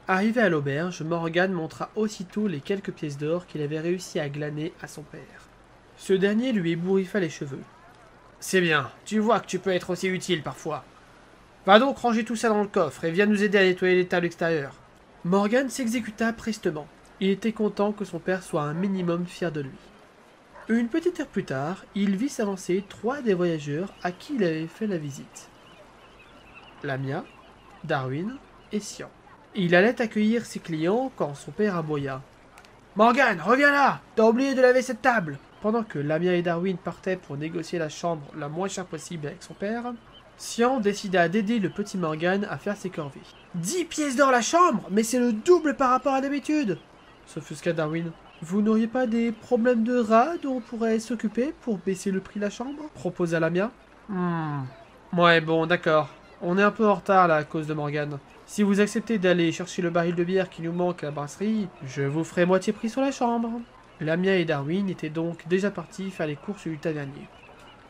Arrivé à l'auberge, Morgan montra aussitôt les quelques pièces d'or qu'il avait réussi à glaner à son père. Ce dernier lui ébouriffa les cheveux. « C'est bien, tu vois que tu peux être aussi utile parfois. Va donc ranger tout ça dans le coffre et viens nous aider à nettoyer les tables extérieures. » Morgan s'exécuta prestement. Il était content que son père soit un minimum fier de lui. Une petite heure plus tard, il vit s'avancer 3 des voyageurs à qui il avait fait la visite. Lamia, Darwin et Sian. Il allait accueillir ses clients quand son père aboya. « Morgan, reviens là! T'as oublié de laver cette table !» Pendant que Lamia et Darwin partaient pour négocier la chambre la moins chère possible avec son père, Sian décida d'aider le petit Morgan à faire ses corvées. « 10 pièces d'or la chambre! Mais c'est le double par rapport à d'habitude !» s'offusqua Darwin. « Vous n'auriez pas des problèmes de rats dont on pourrait s'occuper pour baisser le prix de la chambre ?» proposa Lamia. Ouais, bon, d'accord. On est un peu en retard là à cause de Morgan. Si vous acceptez d'aller chercher le baril de bière qui nous manque à la brasserie, je vous ferai moitié prix sur la chambre. » Lamia et Darwin étaient donc déjà partis faire les courses du tavernier,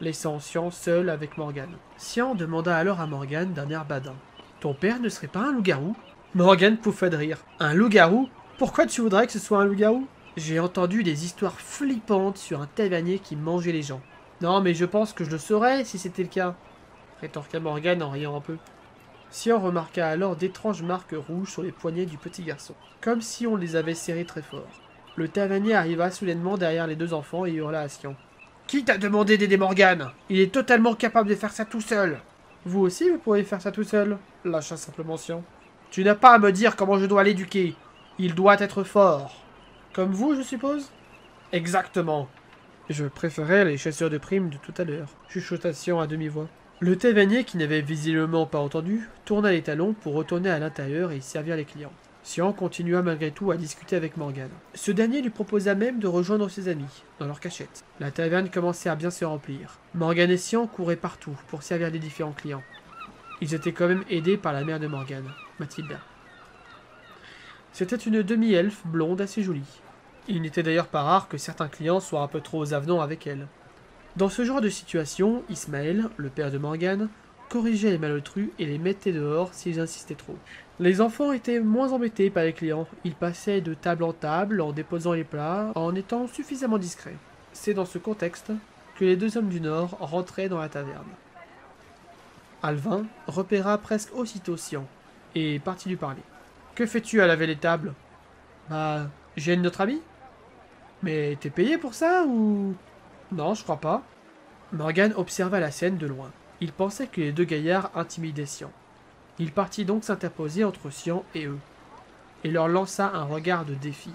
laissant Sian seul avec Morgan. Sian demanda alors à Morgan d'un air badin. « Ton père ne serait pas un loup-garou ?» Morgan pouffa de rire. « Un loup-garou? Pourquoi tu voudrais que ce soit un loup-garou? J'ai entendu des histoires flippantes sur un tavernier qui mangeait les gens. Non, mais je pense que je le saurais si c'était le cas, » rétorqua Morgan en riant un peu. Sian remarqua alors d'étranges marques rouges sur les poignets du petit garçon, comme si on les avait serrés très fort. Le tavernier arriva soudainement derrière les 2 enfants et hurla à Sian. « Qui t'a demandé d'aider Morgan? Il est totalement capable de faire ça tout seul !»« Vous aussi, vous pourriez faire ça tout seul ?» lâcha simplement Sian. « Tu n'as pas à me dire comment je dois l'éduquer. Il doit être fort. Comme vous, je suppose ?»« Exactement. Je préférais les chasseurs de primes de tout à l'heure, » chuchota Sian à demi-voix. Le tavernier, qui n'avait visiblement pas entendu, tourna les talons pour retourner à l'intérieur et servir les clients. Sian continua malgré tout à discuter avec Morgan. Ce dernier lui proposa même de rejoindre ses amis, dans leur cachette. La taverne commençait à bien se remplir. Morgan et Sian couraient partout pour servir les différents clients. Ils étaient quand même aidés par la mère de Morgan, Mathilda. C'était une demi-elfe blonde assez jolie. Il n'était d'ailleurs pas rare que certains clients soient un peu trop avenants avec elle. Dans ce genre de situation, Ismaël, le père de Morgan, corrigeait les malotrus et les mettait dehors s'ils insistaient trop. Les enfants étaient moins embêtés par les clients. Ils passaient de table en table en déposant les plats, en étant suffisamment discrets. C'est dans ce contexte que les 2 hommes du Nord rentraient dans la taverne. Alvin repéra presque aussitôt Sian et partit lui parler. « Que fais-tu à laver les tables ?»« Bah, j'aide notre ami. »« Mais t'es payé pour ça ou... » ?»« Non, je crois pas. » Morgan observa la scène de loin. Il pensait que les 2 gaillards intimidaient Sian. Il partit donc s'interposer entre Sian et eux, et leur lança un regard de défi.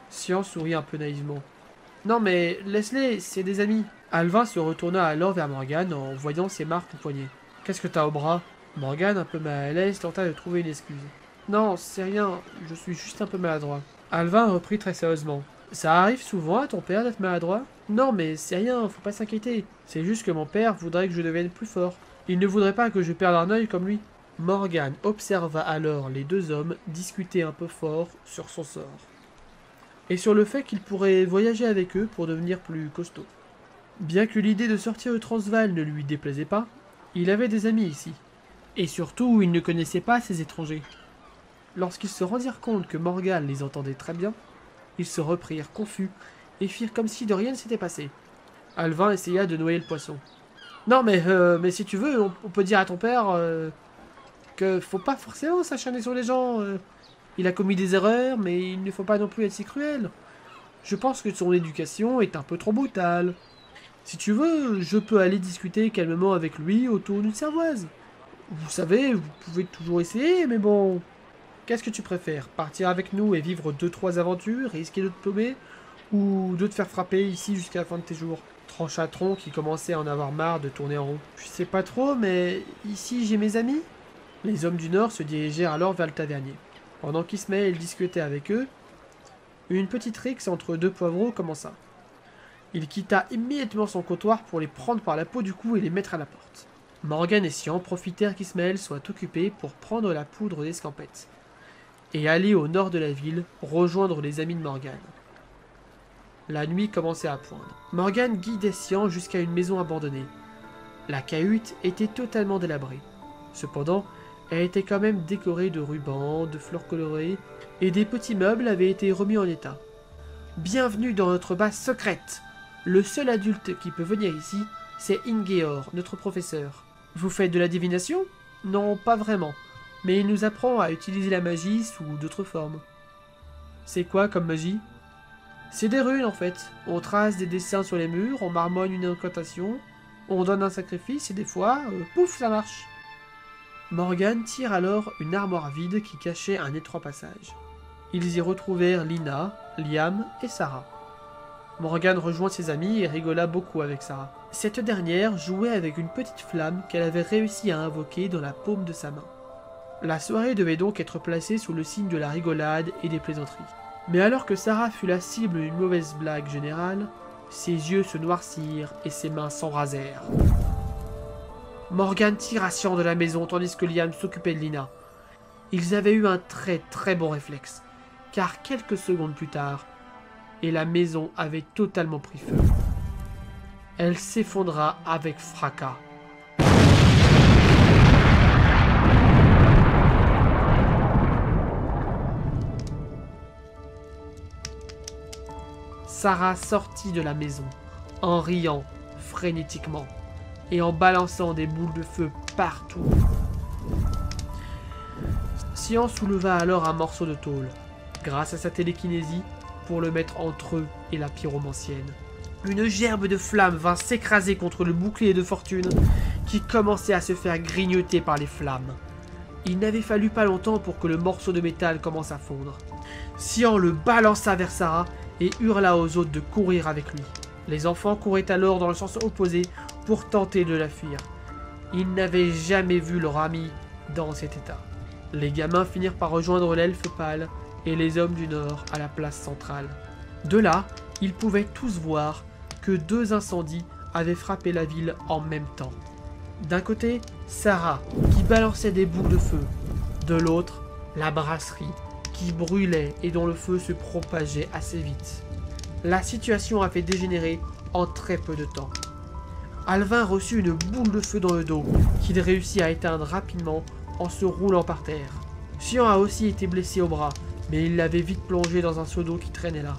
Sian sourit un peu naïvement. « Non mais, laisse-les, c'est des amis. » Alvin se retourna alors vers Morgan en voyant ses marques au poignet. « Qu'est-ce que t'as au bras ?» Morgan, un peu mal à l'aise, tenta de trouver une excuse. « Non, c'est rien, je suis juste un peu maladroit. » Alvin reprit très sérieusement. « Ça arrive souvent à ton père d'être maladroit ? » Non mais c'est rien, faut pas s'inquiéter. C'est juste que mon père voudrait que je devienne plus fort. Il ne voudrait pas que je perde un œil comme lui. » Morgan observa alors les 2 hommes discuter un peu fort sur son sort, et sur le fait qu'il pourrait voyager avec eux pour devenir plus costaud. Bien que l'idée de sortir de Transvaal ne lui déplaisait pas, il avait des amis ici, et surtout il ne connaissait pas ces étrangers. Lorsqu'ils se rendirent compte que Morgan les entendait très bien, ils se reprirent confus et firent comme si de rien ne s'était passé. Alvin essaya de noyer le poisson. « Non mais si tu veux, on peut dire à ton père... que faut pas forcément s'acharner sur les gens. Il a commis des erreurs, mais il ne faut pas non plus être si cruel. Je pense que son éducation est un peu trop brutale. Si tu veux, je peux aller discuter calmement avec lui autour d'une cervoise. Vous savez, vous pouvez toujours essayer, mais bon... Qu'est-ce que tu préfères? Partir avec nous et vivre 2-3 aventures, risquer de te paumer, ou de te faire frapper ici jusqu'à la fin de tes jours? Trancha Tron qui commençait à en avoir marre de tourner en rond. Je sais pas trop, mais ici j'ai mes amis. Les hommes du Nord se dirigèrent alors vers le tavernier. Pendant qu'Ismaël discutait avec eux, une petite rixe entre 2 poivreaux commença. Il quitta immédiatement son comptoir pour les prendre par la peau du cou et les mettre à la porte. Morgan et Sian profitèrent qu'Ismaël soit occupé pour prendre la poudre d'escampette et aller au nord de la ville rejoindre les amis de Morgan. La nuit commençait à poindre. Morgan guidait Sian jusqu'à une maison abandonnée. La cahute était totalement délabrée. Cependant, Elle était quand même décorée de rubans, de fleurs colorées, et des petits meubles avaient été remis en état. Bienvenue dans notre base secrète. Le seul adulte qui peut venir ici, c'est Ingeor, notre professeur. Vous faites de la divination? Non, pas vraiment. Mais il nous apprend à utiliser la magie sous d'autres formes. C'est quoi comme magie? C'est des runes en fait. On trace des dessins sur les murs, on marmonne une incantation, on donne un sacrifice et des fois, pouf, ça marche. Morgan tire alors une armoire vide qui cachait un étroit passage. Ils y retrouvèrent Lina, Liam et Sarah. Morgan rejoint ses amis et rigola beaucoup avec Sarah. Cette dernière jouait avec une petite flamme qu'elle avait réussi à invoquer dans la paume de sa main. La soirée devait donc être placée sous le signe de la rigolade et des plaisanteries. Mais alors que Sarah fut la cible d'une mauvaise blague générale, ses yeux se noircirent et ses mains s'embrasèrent. Morgan tira Sian de la maison tandis que Liam s'occupait de Lina. Ils avaient eu un très bon réflexe, car quelques secondes plus tard, et la maison avait totalement pris feu. Elle s'effondra avec fracas. Sarah sortit de la maison, en riant frénétiquement et en balançant des boules de feu partout. Sian souleva alors un morceau de tôle, grâce à sa télékinésie, pour le mettre entre eux et la pyromancienne. Une gerbe de flammes vint s'écraser contre le bouclier de fortune, qui commençait à se faire grignoter par les flammes. Il n'avait fallu pas longtemps pour que le morceau de métal commence à fondre. Sian le balança vers Sarah et hurla aux autres de courir avec lui. Les enfants couraient alors dans le sens opposé pour tenter de la fuir. Ils n'avaient jamais vu leur ami dans cet état. Les gamins finirent par rejoindre l'elfe pâle et les hommes du Nord à la place centrale. De là, ils pouvaient tous voir que 2 incendies avaient frappé la ville en même temps. D'un côté, Sarah, qui balançait des boules de feu. De l'autre, la brasserie, qui brûlait et dont le feu se propageait assez vite. La situation avait dégénéré en très peu de temps. Alvin reçut une boule de feu dans le dos, qu'il réussit à éteindre rapidement en se roulant par terre. Sian a aussi été blessé au bras, mais il l'avait vite plongé dans un seau d'eau qui traînait là.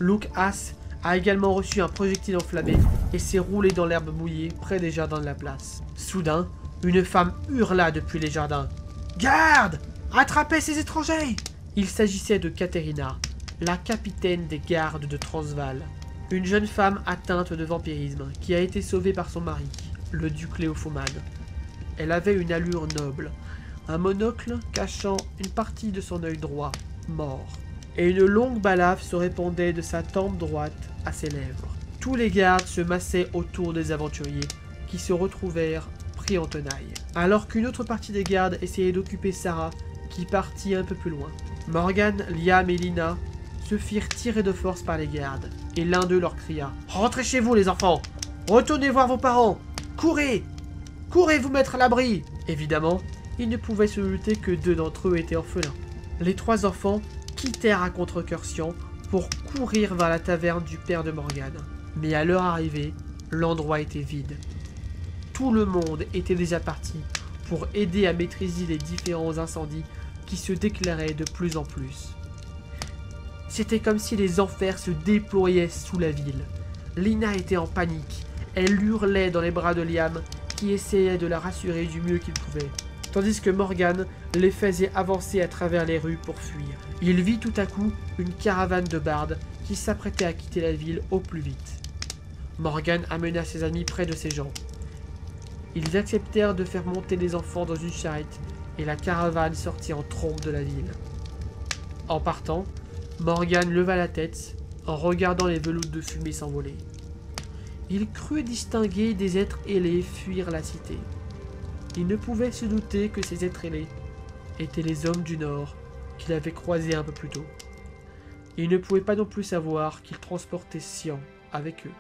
Luke Haas a également reçu un projectile enflammé et s'est roulé dans l'herbe mouillée près des jardins de la place. Soudain, une femme hurla depuis les jardins. « Garde! Attrapez ces étrangers !» Il s'agissait de Katerina, la capitaine des gardes de Transvaal. Une jeune femme atteinte de vampirisme qui a été sauvée par son mari, le duc Léophomade. Elle avait une allure noble, un monocle cachant une partie de son œil droit, mort, et une longue balafre se répandait de sa tempe droite à ses lèvres. Tous les gardes se massaient autour des aventuriers, qui se retrouvèrent pris en tenaille, alors qu'une autre partie des gardes essayait d'occuper Sarah, qui partit un peu plus loin. Morgan, Liam et Lina se firent tirer de force par les gardes, et l'un d'eux leur cria « Rentrez chez vous les enfants! Retournez voir vos parents! Courez! Courez vous mettre à l'abri !» Évidemment, il ne pouvait se douter que 2 d'entre eux étaient orphelins. Les 3 enfants quittèrent à contre-cœur Sian pour courir vers la taverne du père de Morgan. Mais à leur arrivée, l'endroit était vide. Tout le monde était déjà parti pour aider à maîtriser les différents incendies qui se déclaraient de plus en plus. C'était comme si les enfers se déployaient sous la ville. Lina était en panique. Elle hurlait dans les bras de Liam, qui essayait de la rassurer du mieux qu'il pouvait, tandis que Morgan les faisait avancer à travers les rues pour fuir. Il vit tout à coup une caravane de bardes qui s'apprêtait à quitter la ville au plus vite. Morgan amena ses amis près de ces gens. Ils acceptèrent de faire monter les enfants dans une charrette et la caravane sortit en trombe de la ville. En partant, Morgan leva la tête en regardant les veloutes de fumée s'envoler. Il crut distinguer des êtres ailés fuir la cité. Il ne pouvait se douter que ces êtres ailés étaient les hommes du Nord qu'il avait croisés un peu plus tôt. Il ne pouvait pas non plus savoir qu'ils transportaient Sian avec eux.